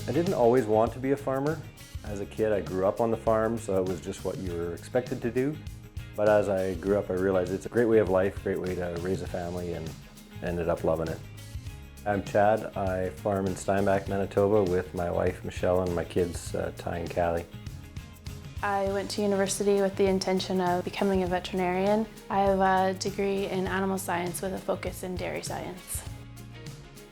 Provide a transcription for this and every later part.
I didn't always want to be a farmer. As a kid, I grew up on the farm, so it was just what you were expected to do. But as I grew up, I realized it's a great way of life, great way to raise a family, and ended up loving it. I'm Chad. I farm in Steinbach, Manitoba with my wife, Michelle, and my kids, Ty and Callie. I went to university with the intention of becoming a veterinarian. I have a degree in animal science with a focus in dairy science.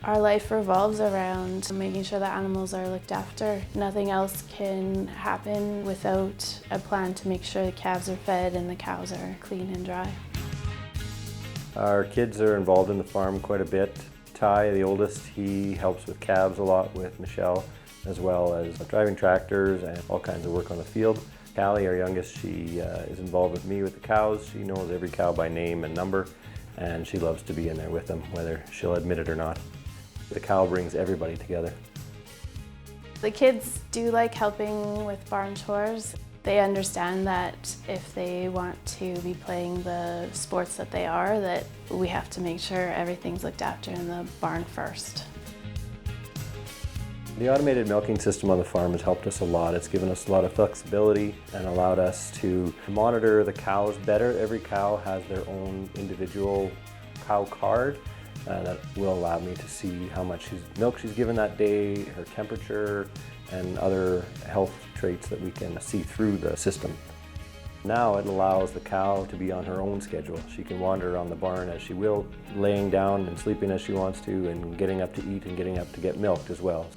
Our life revolves around making sure that animals are looked after. Nothing else can happen without a plan to make sure the calves are fed and the cows are clean and dry. Our kids are involved in the farm quite a bit. Ty, the oldest, he helps with calves a lot with Michelle, as well as driving tractors and all kinds of work on the field. Callie, our youngest, she is involved with me with the cows. She knows every cow by name and number, and she loves to be in there with them, whether she'll admit it or not. The cow brings everybody together. The kids do like helping with barn chores. They understand that if they want to be playing the sports that they are, that we have to make sure everything's looked after in the barn first. The automated milking system on the farm has helped us a lot. It's given us a lot of flexibility and allowed us to monitor the cows better. Every cow has their own individual cow card that will allow me to see how much milk she's given that day, her temperature, and other health traits that we can see through the system. Now it allows the cow to be on her own schedule. She can wander around the barn as she will, laying down and sleeping as she wants to, and getting up to eat and getting up to get milked as well.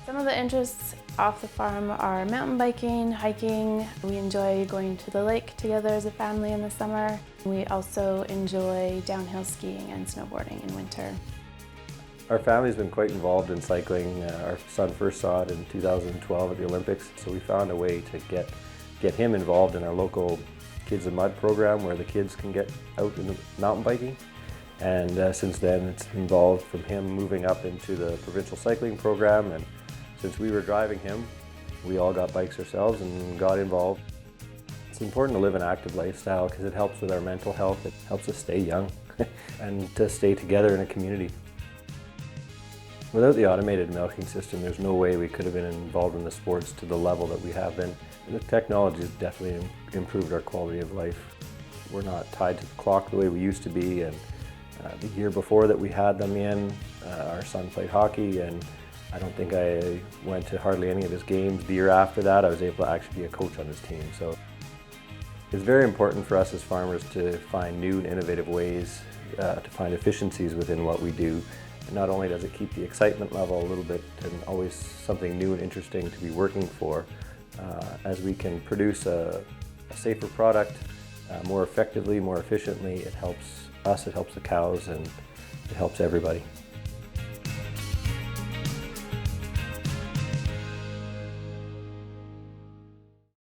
Some of the interests off the farm are mountain biking, hiking. We enjoy going to the lake together as a family in the summer. We also enjoy downhill skiing and snowboarding in winter. Our family's been quite involved in cycling. Our son first saw it in 2012 at the Olympics, so we found a way to get him involved in our local Kids in Mud program where the kids can get out in the mountain biking. And since then it's involved from him moving up into the provincial cycling program, and since we were driving him, we all got bikes ourselves and got involved. It's important to live an active lifestyle because it helps with our mental health. It helps us stay young and to stay together in a community. Without the automated milking system, there's no way we could have been involved in the sports to the level that we have been. The technology has definitely improved our quality of life. We're not tied to the clock the way we used to be, and the year before that we had them in, our son played hockey, and I don't think I went to hardly any of his games. The year after that, I was able to actually be a coach on his team. So it's very important for us as farmers to find new and innovative ways to find efficiencies within what we do. And not only does it keep the excitement level a little bit and always something new and interesting to be working for, as we can produce a safer product more effectively, more efficiently, it helps us, it helps the cows, and it helps everybody.